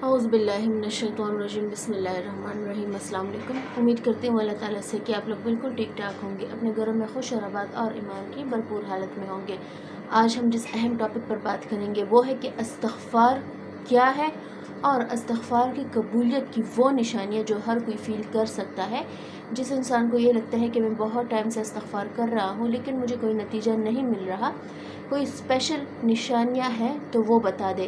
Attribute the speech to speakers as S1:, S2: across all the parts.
S1: اعوذ باللہ من الشیطان الرجیم بسم اللہ الرحمن الرحیم۔ السلام علیکم۔ امید کرتی ہوں اللہ تعالیٰ سے کہ آپ لوگ بالکل ٹھیک ٹھاک ہوں گے، اپنے گھروں میں خوش اور آباد اور ایمان کی بھرپور حالت میں ہوں گے۔ آج ہم جس اہم ٹاپک پر بات کریں گے وہ ہے کہ استغفار کیا ہے اور استغفار کی قبولیت کی وہ نشانیاں جو ہر کوئی فیل کر سکتا ہے۔ جس انسان کو یہ لگتا ہے کہ میں بہت ٹائم سے استغفار کر رہا ہوں لیکن مجھے کوئی نتیجہ نہیں مل رہا، کوئی اسپیشل نشانیاں ہیں تو وہ بتا دے۔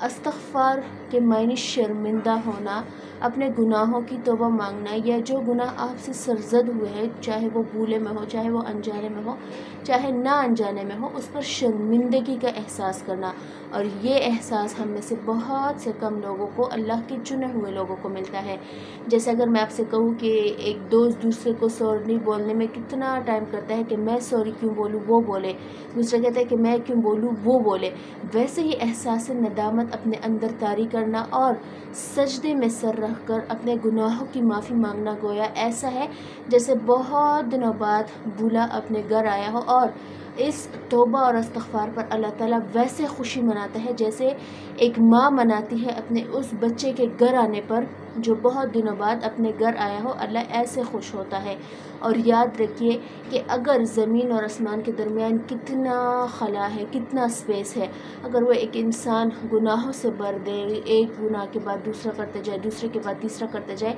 S1: استغفار کے معنی شرمندہ ہونا، اپنے گناہوں کی توبہ مانگنا، یا جو گناہ آپ سے سرزد ہوئے ہیں، چاہے وہ بھولے میں ہو، چاہے وہ انجانے میں ہو، چاہے نہ انجانے میں ہو، اس پر شرمندگی کا احساس کرنا۔ اور یہ احساس ہم میں سے بہت سے کم لوگوں کو، اللہ کے چنے ہوئے لوگوں کو ملتا ہے۔ جیسے اگر میں آپ سے کہوں کہ ایک دوست دوسرے کو سوری بولنے میں کتنا ٹائم کرتا ہے کہ میں سوری کیوں بولوں وہ بولے، دوسرا کہتا ہے کہ میں کیوں بولوں وہ بولے، ویسے ہی احساس ندامت اپنے اندر طاری کرنا اور سجدے میں سر رکھ کر اپنے گناہوں کی معافی مانگنا گویا ایسا ہے جیسے بہت دنوں بعد بھولا اپنے گھر آیا ہو، اور اس توبہ اور استغفار پر اللہ تعالیٰ ویسے خوشی مناتا ہے جیسے ایک ماں مناتی ہے اپنے اس بچے کے گھر آنے پر جو بہت دنوں بعد اپنے گھر آیا ہو، اللہ ایسے خوش ہوتا ہے۔ اور یاد رکھیے کہ اگر زمین اور آسمان کے درمیان کتنا خلا ہے، کتنا اسپیس ہے، اگر وہ ایک انسان گناہوں سے بھر دے، ایک گناہ کے بعد دوسرا کرتے جائے، دوسرے کے بعد تیسرا کرتے جائے،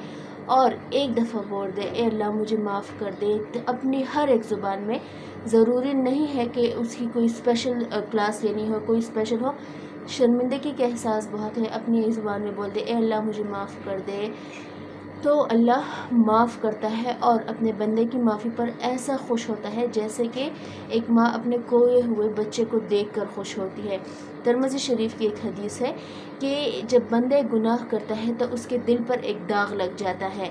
S1: اور ایک دفعہ بول دے اے اللہ مجھے معاف کر دے، اپنی ہر ایک زبان میں، ضروری نہیں ہے کہ اس کی کوئی اسپیشل کلاس لینی ہو، کوئی اسپیشل ہو، شرمندگی کا احساس بہت ہے، اپنی زبان میں بول دے اے اللہ مجھے معاف کر دے، تو اللہ معاف کرتا ہے اور اپنے بندے کی معافی پر ایسا خوش ہوتا ہے جیسے کہ ایک ماں اپنے کھوئے ہوئے بچے کو دیکھ کر خوش ہوتی ہے۔ ترمذی شریف کی ایک حدیث ہے کہ جب بندے گناہ کرتا ہے تو اس کے دل پر ایک داغ لگ جاتا ہے،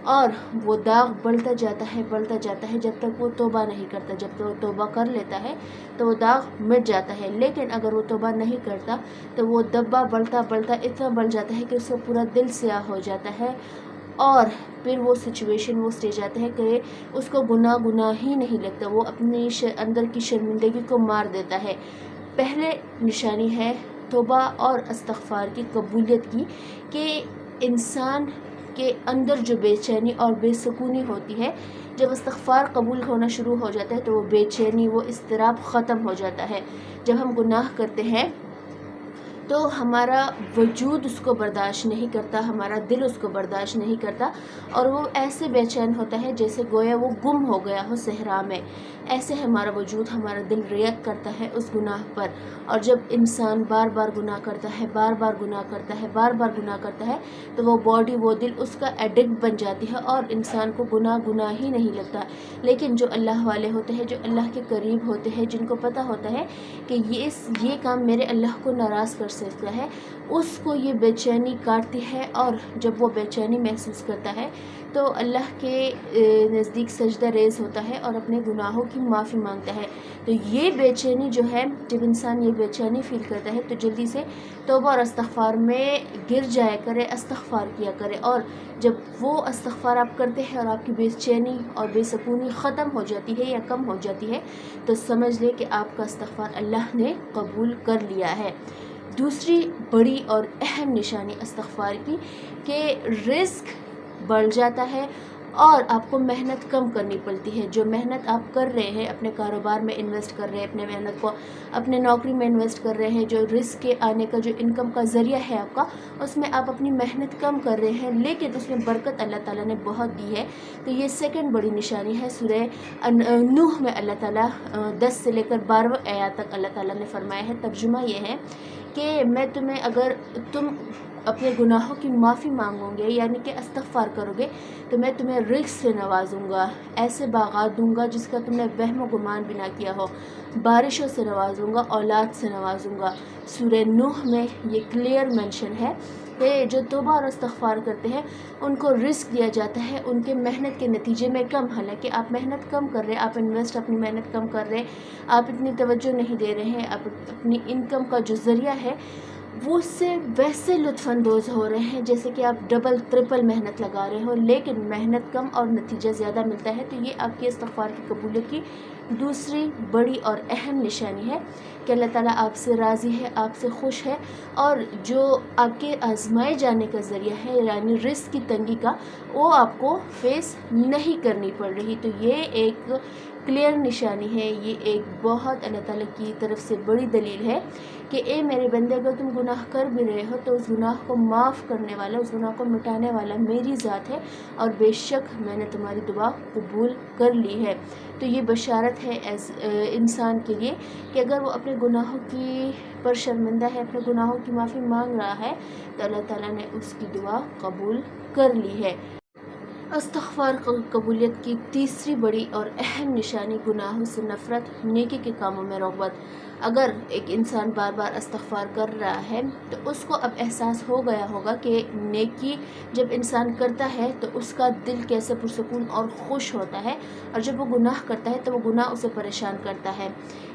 S1: اور وہ داغ بڑھتا جاتا ہے جب تک وہ توبہ نہیں کرتا۔ جب تک وہ توبہ کر لیتا ہے تو وہ داغ مٹ جاتا ہے، لیکن اگر وہ توبہ نہیں کرتا تو وہ دبا بڑھتا اتنا بڑھ جاتا ہے کہ اس کا پورا دل سیاہ ہو جاتا ہے، اور پھر وہ سچویشن، وہ سٹیج آتا ہے کہ اس کو گناہ ہی نہیں لگتا، وہ اپنے اندر کی شرمندگی کو مار دیتا ہے۔ پہلے نشانی ہے توبہ اور استغفار کی قبولیت کی کہ انسان کے اندر جو بے چینی اور بے سکونی ہوتی ہے، جب استغفار قبول ہونا شروع ہو جاتا ہے تو وہ بے چینی، وہ اضطراب ختم ہو جاتا ہے۔ جب ہم گناہ کرتے ہیں تو ہمارا وجود اس کو برداشت نہیں کرتا، ہمارا دل اس کو برداشت نہیں کرتا، اور وہ ایسے بے چین ہوتا ہے جیسے گویا وہ گم ہو گیا ہو صحرا میں۔ ایسے ہمارا وجود، ہمارا دل ریئیکٹ کرتا ہے اس گناہ پر، اور جب انسان بار بار گناہ کرتا ہے، بار بار گناہ کرتا ہے تو وہ باڈی، وہ دل اس کا ایڈکٹ بن جاتی ہے، اور انسان کو گناہ ہی نہیں لگتا۔ لیکن جو اللہ والے ہوتے ہیں، جو اللہ کے قریب ہوتے ہیں، جن کو پتہ ہوتا ہے کہ یہ کام میرے اللہ کو ناراض کر سکتا ہے، اس کو یہ بے چینی کاٹتی ہے، اور جب وہ بے چینی محسوس کرتا ہے تو اللہ کے نزدیک سجدہ ریز ہوتا ہے اور اپنے گناہوں کی معافی مانگتا ہے۔ تو یہ بے چینی جو ہے، جب انسان یہ بے چینی فیل کرتا ہے تو جلدی سے توبہ اور استغفار میں گر جایا کرے، استغفار کیا کرے، اور جب وہ استغفار آپ کرتے ہیں اور آپ کی بے چینی اور بے سکونی ختم ہو جاتی ہے یا کم ہو جاتی ہے تو سمجھ لے کہ آپ کا استغفار اللہ نے قبول کر لیا ہے۔ دوسری بڑی اور اہم نشانی استغفار کی کہ رزق بڑھ جاتا ہے اور آپ کو محنت کم کرنی پڑتی ہے۔ جو محنت آپ کر رہے ہیں، اپنے کاروبار میں انویسٹ کر رہے ہیں، اپنے محنت کو اپنے نوکری میں انویسٹ کر رہے ہیں، جو رزق کے آنے کا جو انکم کا ذریعہ ہے آپ کا، اس میں آپ اپنی محنت کم کر رہے ہیں، لیکن اس میں برکت اللہ تعالیٰ نے بہت دی ہے۔ تو یہ سیکنڈ بڑی نشانی ہے۔ سورہ نوح میں اللہ تعالیٰ 10 سے لے کر 12 آیات تک اللہ تعالیٰ نے فرمایا ہے، ترجمہ یہ ہے کہ اگر تم اپنے گناہوں کی معافی مانگو گے، یعنی کہ استغفار کرو گے، تو میں تمہیں رزق سے نوازوں گا، ایسے باغات دوں گا جس کا تم نے وہم و گمان بھی نہ کیا ہو، بارشوں سے نوازوں گا، اولاد سے نوازوں گا۔ سورہ نوح میں یہ کلیئر مینشن ہے کہ جو توبہ اور استغفار کرتے ہیں ان کو رزق دیا جاتا ہے ان کے محنت کے نتیجے میں کم۔ حالانکہ آپ محنت کم کر رہے ہیں، آپ انویسٹ اپنی محنت کم کر رہے ہیں، آپ اتنی توجہ نہیں دے رہے ہیں، آپ اپنی انکم کا جو ذریعہ ہے وہ اس سے ویسے لطف اندوز ہو رہے ہیں جیسے کہ آپ ڈبل ٹرپل محنت لگا رہے ہو، لیکن محنت کم اور نتیجہ زیادہ ملتا ہے۔ تو یہ آپ کی استغفار کی قبولیت کی دوسری بڑی اور اہم نشانی ہے کہ اللہ تعالیٰ آپ سے راضی ہے، آپ سے خوش ہے، اور جو آپ کے آزمائے جانے کا ذریعہ ہے یعنی رزق کی تنگی کا، وہ آپ کو فیس نہیں کرنی پڑ رہی۔ تو یہ ایک کلیئر نشانی ہے، یہ ایک بہت اللہ تعالیٰ کی طرف سے بڑی دلیل ہے کہ اے میرے بندے، اگر تم گناہ کر بھی رہے ہو تو اس گناہ کو معاف کرنے والا، اس گناہ کو مٹانے والا میری ذات ہے، اور بے شک میں نے تمہاری دعا قبول کر لی ہے۔ تو یہ بشارت ہے انسان کے لیے کہ اگر وہ اپنے گناہوں کی پر شرمندہ ہے، اپنے گناہوں کی معافی مانگ رہا ہے، تو اللہ تعالیٰ نے اس کی دعا قبول کر لی ہے۔ استغفار قبولیت کی تیسری بڑی اور اہم نشانی گناہوں سے نفرت، نیکی کے کاموں میں رغبت۔ اگر ایک انسان بار بار استغفار کر رہا ہے تو اس کو اب احساس ہو گیا ہوگا کہ نیکی جب انسان کرتا ہے تو اس کا دل کیسے پرسکون اور خوش ہوتا ہے، اور جب وہ گناہ کرتا ہے تو وہ گناہ اسے پریشان کرتا ہے۔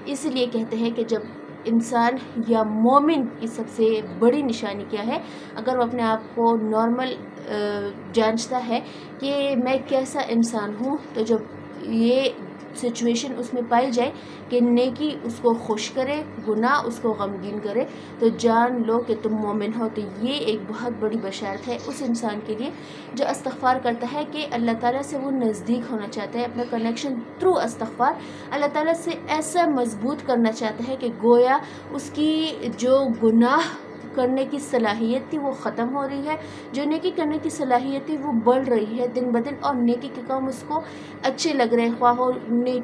S1: اس لیے کہتے ہیں کہ جب انسان یا مومن کی سب سے بڑی نشانی کیا ہے، اگر وہ اپنے آپ کو نارمل جانچتا ہے کہ میں کیسا انسان ہوں، تو جب یہ سچویشن اس میں پائی جائے کہ نیکی اس کو خوش کرے، گناہ اس کو غمگین کرے، تو جان لو کہ تم مومن ہو۔ تو یہ ایک بہت بڑی بشارت ہے اس انسان کے لیے جو استغفار کرتا ہے کہ اللہ تعالیٰ سے وہ نزدیک ہونا چاہتا ہے، اپنا کنیکشن تھرو استغفار اللہ تعالیٰ سے ایسا مضبوط کرنا چاہتا ہے کہ گویا اس کی جو گناہ کرنے کی صلاحیت تھی وہ ختم ہو رہی ہے، جو نیکی کرنے کی صلاحیت تھی وہ بڑھ رہی ہے دن بدن، اور نیکی کے کام اس کو اچھے لگ رہے، خواہ ہو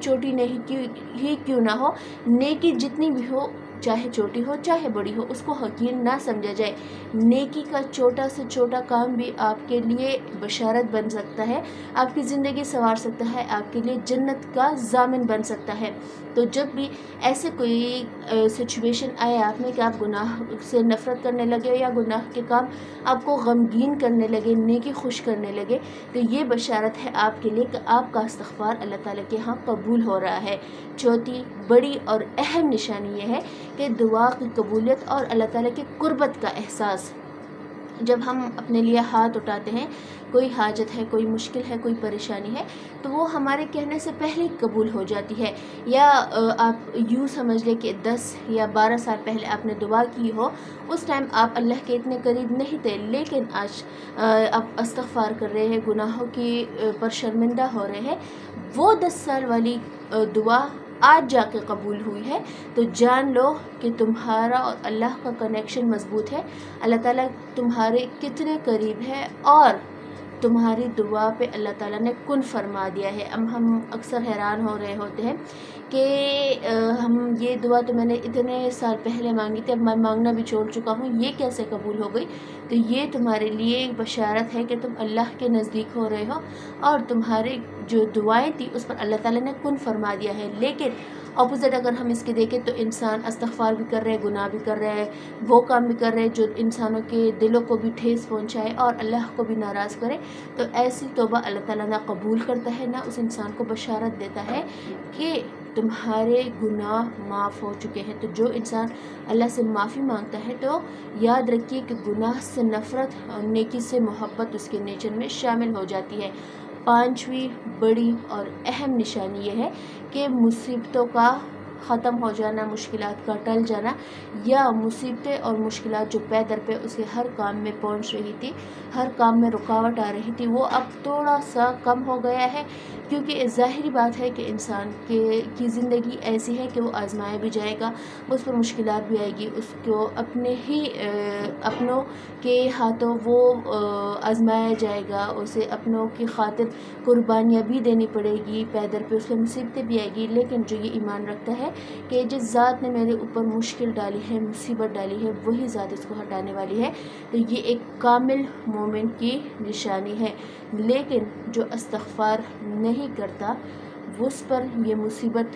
S1: چھوٹی نہیں ہی کیوں نہ ہو، نیکی جتنی بھی ہو، چاہے چھوٹی ہو چاہے بڑی ہو، اس کو حقیر نہ سمجھا جائے۔ نیکی کا چھوٹا سے چھوٹا کام بھی آپ کے لیے بشارت بن سکتا ہے، آپ کی زندگی سنوار سکتا ہے، آپ کے لیے جنت کا ضامن بن سکتا ہے۔ تو جب بھی ایسے کوئی سچویشن آئے آپ میں کہ آپ گناہ سے نفرت کرنے لگے یا گناہ کے کام آپ کو غمگین کرنے لگے، نیکی خوش کرنے لگے، تو یہ بشارت ہے آپ کے لیے کہ آپ کا استغفار اللہ تعالیٰ کے ہاں قبول ہو رہا ہے۔ چوتھی بڑی اور اہم نشانی یہ ہے کہ دعا کی قبولیت اور اللہ تعالیٰ کی قربت کا احساس۔ جب ہم اپنے لیے ہاتھ اٹھاتے ہیں، کوئی حاجت ہے، کوئی مشکل ہے، کوئی پریشانی ہے، تو وہ ہمارے کہنے سے پہلے ہی قبول ہو جاتی ہے۔ یا آپ یوں سمجھ لیں کہ 10 یا 12 سال پہلے آپ نے دعا کی ہو، اس ٹائم آپ اللہ کے اتنے قریب نہیں تھے، لیکن آج آپ استغفار کر رہے ہیں، گناہوں کی پر شرمندہ ہو رہے ہیں، وہ 10 سال والی دعا آج جا کے قبول ہوئی ہے، تو جان لو کہ تمہارا اور اللہ کا کنیکشن مضبوط ہے، اللہ تعالیٰ تمہارے کتنے قریب ہے، اور تمہاری دعا پہ اللہ تعالیٰ نے کن فرما دیا ہے۔ اب ہم اکثر حیران ہو رہے ہوتے ہیں کہ ہم یہ دعا تو میں نے اتنے سال پہلے مانگی تھی، اب میں مانگنا بھی چھوڑ چکا ہوں، یہ کیسے قبول ہو گئی؟ تو یہ تمہارے لیے ایک بشارت ہے کہ تم اللہ کے نزدیک ہو رہے ہو، اور تمہاری جو دعائیں تھی اس پر اللہ تعالیٰ نے کن فرما دیا ہے۔ لیکن اپوزٹ اگر ہم اس کے دیکھیں تو انسان استغفار بھی کر رہے، گناہ بھی کر رہے، وہ کام بھی کر رہے جو انسانوں کے دلوں کو بھی ٹھیس پہنچائے اور اللہ کو بھی ناراض کرے، تو ایسی توبہ اللہ تعالیٰ نہ قبول کرتا ہے، نہ اس انسان کو بشارت دیتا ہے کہ تمہارے گناہ معاف ہو چکے ہیں۔ تو جو انسان اللہ سے معافی مانگتا ہے تو یاد رکھیے کہ گناہ سے نفرت اور نیکی سے محبت اس کے نیچر میں شامل ہو جاتی ہے۔ پانچویں بڑی اور اہم نشانی یہ ہے کہ مصیبتوں کا ختم ہو جانا، مشکلات کا ٹل جانا، یا مصیبتیں اور مشکلات جو پے در پہ اس کے ہر کام میں پہنچ رہی تھی، ہر کام میں رکاوٹ آ رہی تھی، وہ اب تھوڑا سا کم ہو گیا ہے، کیونکہ ظاہری بات ہے کہ انسان کی زندگی ایسی ہے کہ وہ آزمایا بھی جائے گا، اس پر مشکلات بھی آئے گی، اس کو اپنے ہی اپنوں کے ہاتھوں وہ آزمایا جائے گا، اسے اپنوں کی خاطر قربانیاں بھی دینی پڑے گی، پیدر پہ اس پہ مصیبتیں بھی آئے گی، لیکن جو یہ ایمان رکھتا ہے کہ جس ذات نے میرے اوپر مشکل ڈالی ہے، مصیبت ڈالی ہے، وہی ذات اس کو ہٹانے والی ہے، تو یہ ایک کامل مومن کی نشانی ہے۔ لیکن جو استغفار نہیں کرتا، اس پر یہ مصیبت